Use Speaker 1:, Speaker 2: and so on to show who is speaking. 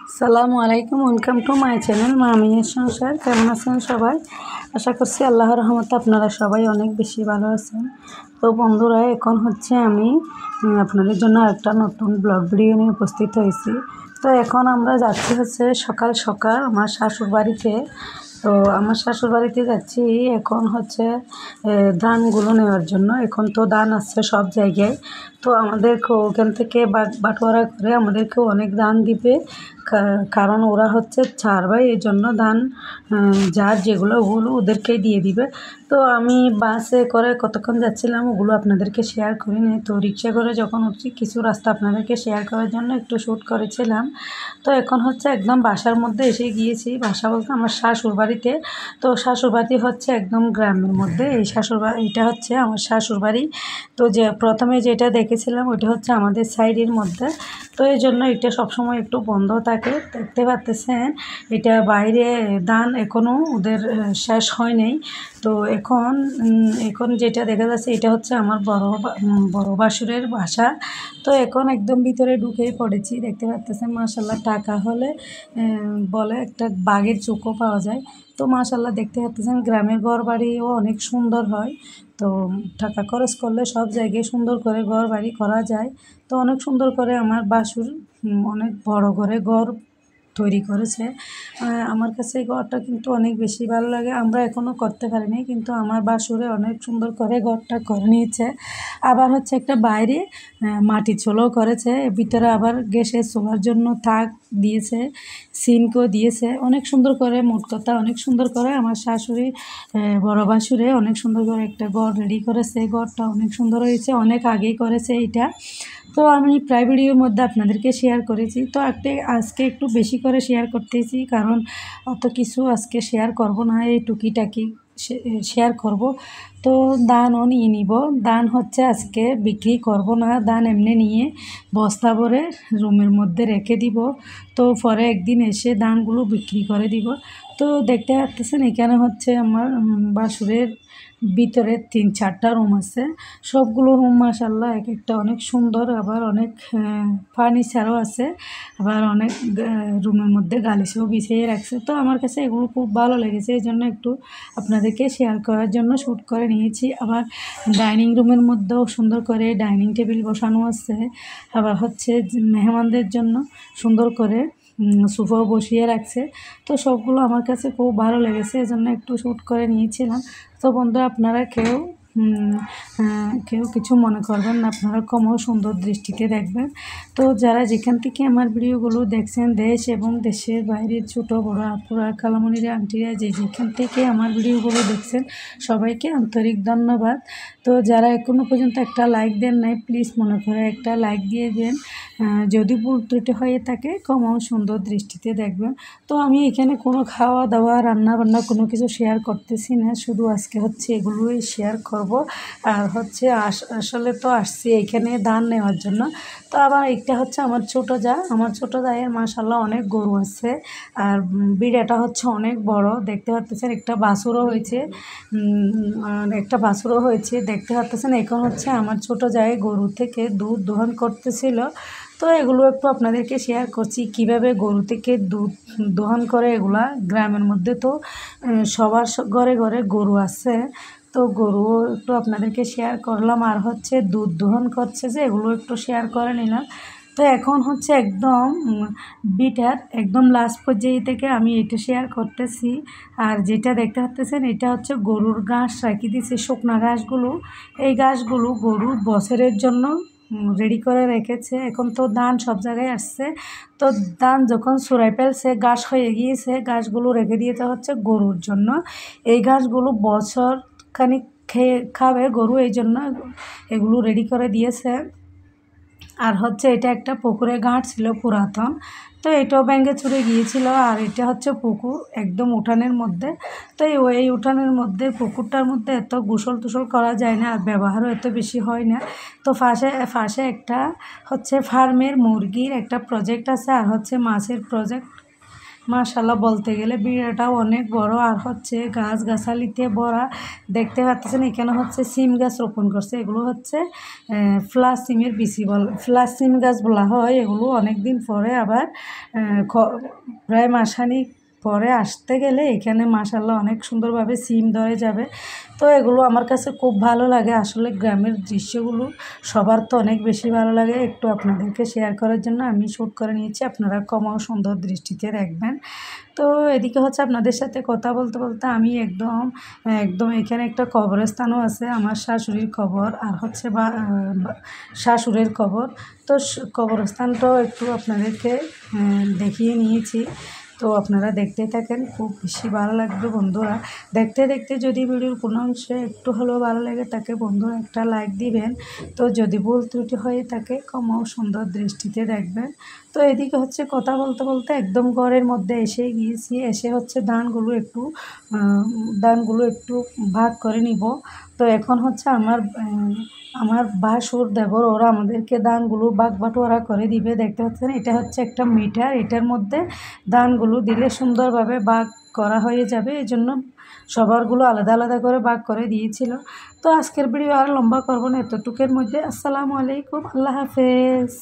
Speaker 1: আসসালামু আলাইকুম, welcome to my channel মামিয়ের সংসার। কেমন আছেন সবাই? আশা করছি আল্লাহর রহমতে আপনারা সবাই অনেক বেশি ভালো আছেন। তো বন্ধুরা, এখন হচ্ছে আমি আপনাদের জন্য একটা নতুন ব্লগ ভিডিও নিয়ে উপস্থিত হয়েছি। তো এখন আমরা যাচ্ছি হচ্ছে সকাল সকাল আমার শাশুড় বাড়িতে। তো আমার শ্বশুর বাড়িতে যাচ্ছি এখন হচ্ছে ধানগুলো নেওয়ার জন্য। এখন তো ধান আসছে সব জায়গায়, তো আমাদেরকেও ওখান থেকে বাটোয়ারা করে আমাদেরকেও অনেক ধান দিবে, কারণ ওরা হচ্ছে 4 ভাই, এই জন্য ধান যার যেগুলো ওগুলো ওদেরকেই দিয়ে দিবে। তো আমি বাসে করে কতক্ষণ যাচ্ছিলাম ওগুলো আপনাদেরকে শেয়ার করি নি। তো রিক্সা করে যখন উঠছি কিছু রাস্তা আপনাদেরকে শেয়ার করার জন্য একটু শ্যুট করেছিলাম। তো এখন হচ্ছে একদম বাসার মধ্যে এসে গিয়েছি। বাসা বলতে আমার শাশুড় বাড়িতে। তো শাশুড় বাড়ি হচ্ছে একদম গ্রামের মধ্যে। এই এটা হচ্ছে আমার শাশুড় বাড়ি। তো যে প্রথমে যেটা দেখেছিলাম ওইটা হচ্ছে আমাদের সাইডের মধ্যে। তো এই জন্য এটা সবসময় একটু বন্ধ থাকে। দেখতে পাচ্ছেন এটা বাইরে ধান এখনও ওদের শেষ হয় নাই। তো এখন যেটা দেখা যাচ্ছে এটা হচ্ছে আমার বড় বাসুরের বাসা। তো এখন একদম ভিতরে ঢুকেই পড়েছি। দেখতে পাচ্ছেন মাশাআল্লাহ, টাকা হলে বলে একটা বাঘের চোখও পাওয়া যায়। তো মাশাআল্লাহ দেখতে পাচ্ছেন গ্রামের ঘর বাড়িও অনেক সুন্দর হয়। তো টাকা খরচ করলে সব জায়গায় সুন্দর করে ঘর বাড়ি করা যায়। তো অনেক সুন্দর করে আমার বাসুর অনেক বড় করে ঘর তৈরি করেছে। আমার কাছে এই ঘরটা কিন্তু অনেক বেশি ভালো লাগে। আমরা এখনও করতে পারিনি, কিন্তু আমার বাসুরে অনেক সুন্দর করে ঘরটা করে নিয়েছে। আবার হচ্ছে একটা বাইরে মাটির চুলাও করেছে, ভিতরে আবার গ্যাসের চুলার জন্য তাক দিয়েছে, সিঙ্কও দিয়েছে। অনেক সুন্দর করে, মোট কথা অনেক সুন্দর করে আমার শাশুড়ি বড় বাসুরে অনেক সুন্দর করে একটা ঘর রেডি করেছে। ঘরটা অনেক সুন্দর হয়েছে, অনেক আগেই করেছে এটা। তো আমি প্রায় ভিডিওর মধ্যে আপনাদেরকে শেয়ার করেছি। তো আজকে একটু বেশি করে শেয়ার করতেছি, কারণ অত কিছু আজকে শেয়ার করব না, এই টুকিটাকি শেয়ার করব। তো ধানও নিয়ে নিব। ধান হচ্ছে আজকে বিক্রি করব না, ধান এমনি নিয়ে বস্তা ভরে রুমের মধ্যে রেখে দিব। তো পরে একদিন এসে ধানগুলো বিক্রি করে দিব। তো দেখতে পাচ্ছেন এখানে হচ্ছে আমার বাসুরের ভিতরে 3-4টা রুম আছে। সবগুলো রুম মাশাআল্লাহ এক একটা অনেক সুন্দর, আবার অনেক ফার্নিচারও আছে, আবার অনেক রুমের মধ্যে গালিচাও বিছিয়ে রাখছে। তো আমার কাছে এগুলো খুব ভালো লেগেছে, এই জন্য একটু আপনাদেরকে শেয়ার করার জন্য শ্যুট করে নিয়েছি। আবার ডাইনিং রুমের মধ্যেও সুন্দর করে ডাইনিং টেবিল বসানো আছে। আবার হচ্ছে মেহমানদের জন্য সুন্দর করে সোফাও বসিয়ে রাখছে। তো সবগুলো আমার কাছে খুব ভালো লেগেছে, এজন্য একটু শ্যুট করে নিয়েছিলাম। তো বন্ধুরা, আপনারা কেউ কিছু মনে করবেন না, আপনারা কমও সুন্দর দৃষ্টিতে দেখবেন। তো যারা যেখান থেকে আমার ভিডিওগুলো দেখছেন, দেশ এবং দেশের বাইরের ছোট বড় আপুরা, খালামণিরা, আন্টিরা, যেখান থেকে আমার ভিডিওগুলো দেখছেন সবাইকে আন্তরিক ধন্যবাদ। তো যারা এখনও পর্যন্ত একটা লাইক দেন নাই, প্লিজ মনে করে একটা লাইক দিয়ে দেন। যদি ভুল ত্রুটি হয়ে থাকে কমও সুন্দর দৃষ্টিতে দেখবেন। তো আমি এখানে কোনো খাওয়া দাওয়া রান্না বান্না কোনো কিছু শেয়ার করতেছি না, শুধু আজকে হচ্ছে এগুলোই শেয়ার করব। আর হচ্ছে আসলে তো আসছি এইখানে ধান নেওয়ার জন্য। তো আবার একটা হচ্ছে আমার ছোটো জায়ের মাশাআল্লাহ অনেক গরু আছে, আর বিড়াটা হচ্ছে অনেক বড়। দেখতে পাচ্ছেন একটা বাছুরও হয়েছে, দেখতে পাচ্ছেন। এখন হচ্ছে আমার ছোটো জায়ে গরু থেকে দুধ দোহন করতেছিল। তো এগুলো একটু আপনাদেরকে শেয়ার করছি কিভাবে গরু থেকে দুধ দোহন করে। এগুলা গ্রামের মধ্যে তো সবার ঘরে ঘরে গরু আছে। তো গরু একটু আপনাদেরকে শেয়ার করলাম, আর হচ্ছে দুধ দোহন করছে যে এগুলো একটু শেয়ার করে নিলাম। তো এখন হচ্ছে একদম বিটার একদম লাস্ট পর্যায়ে থেকে আমি এটা শেয়ার করতেছি। আর যেটা দেখতে পাচ্ছেন এটা হচ্ছে গরুর ঘাস রাখি দিয়েছে, শুকনা ঘাসগুলো। এই ঘাসগুলো গরুর বছরের জন্য রেডি করে রেখেছে। এখন তো ধান সব জায়গায় আসছে, তো ধান যখন ছড়াই ফেলছে, ঘাস হয়ে গিয়েছে, ঘাসগুলো রেখে দিতে হচ্ছে গরুর জন্য। এই ঘাসগুলো বছর খানিক খাবে গরু, এই জন্য এগুলো রেডি করে দিয়েছে। আর হচ্ছে এটা একটা পুকুরে ঘাট ছিল পুরাতন, তো এটাও ভেঙে চুরে গিয়েছিল। আর এটা হচ্ছে পুকুর একদম উঠানের মধ্যে। তো এই উঠানের মধ্যে পুকুরটার মধ্যে এত গোসল টুসল করা যায় না, আর ব্যবহারও এত বেশি হয় না। তো ফাঁসে একটা হচ্ছে ফার্মের মুরগির একটা প্রজেক্ট আছে, আর হচ্ছে মাছের প্রজেক্ট মাশাআল্লাহ বলতে গেলে বিড়াটাও অনেক বড় আর হচ্ছে গাছগাছালিতে ভরা। দেখতে পাচ্ছেন এখানে হচ্ছে সিম গাছ রোপণ করছে। এগুলো হচ্ছে ফ্লাস সিমের বিচি ফ্লাস সিম গাছ বলা হয়। এগুলো অনেক দিন পরে আবার প্রায় মাসখানেক পরে আসতে গেলে এখানে মাশাআল্লাহ অনেক সুন্দরভাবে সিম ধরে যাবে। তো এগুলো আমার কাছে খুব ভালো লাগে। আসলে গ্রামের দৃশ্যগুলো সবার তো অনেক বেশি ভালো লাগে। একটু আপনাদেরকে শেয়ার করার জন্য আমি শ্যুট করে নিয়েছি। আপনারা কমাও সুন্দর দৃষ্টিতে দেখবেন। তো এদিকে হচ্ছে আপনাদের সাথে কথা বলতে বলতে আমি একদম এখানে একটা কবরস্থানও আছে আমার শাশুড়ির কবর আর হচ্ছে শাশুড়ের কবর। তো কবরস্থানটাও একটু আপনাদেরকে দেখিয়ে নিয়েছি। তো আপনারা দেখতে থাকেন, খুব বেশি ভালো লাগবে বন্ধুরা। দেখতে দেখতে যদি ভিডিওর কোনো অংশে একটু হলেও ভালো লাগে তাকে বন্ধুরা একটা লাইক দিবেন। তো যদি ভুল ত্রুটি হয়ে থাকে ক্ষমাও সুন্দর দৃষ্টিতে দেখবেন। তো এদিকে হচ্ছে কথা বলতে বলতে একদম ঘরের মধ্যে এসে গিয়েছি। এসে হচ্ছে ধানগুলো একটু ভাগ করে নিব। তো এখন হচ্ছে আমার ভাসুর দেবর ওরা আমাদেরকে ধানগুলো বাটোয়ারা করে দিবে। দেখতে পাচ্ছেন এটা হচ্ছে একটা মিটার, এটার মধ্যে ধানগুলো দিলে সুন্দরভাবে ভাগ করা হয়ে যাবে। এই জন্য সবারগুলো আলাদা আলাদা করে ভাগ করে দিয়েছিল। তো আজকের ভিডিও আর লম্বা করবো না, এতটুকুর মধ্যে। আসসালামু আলাইকুম, আল্লাহ হাফেজ।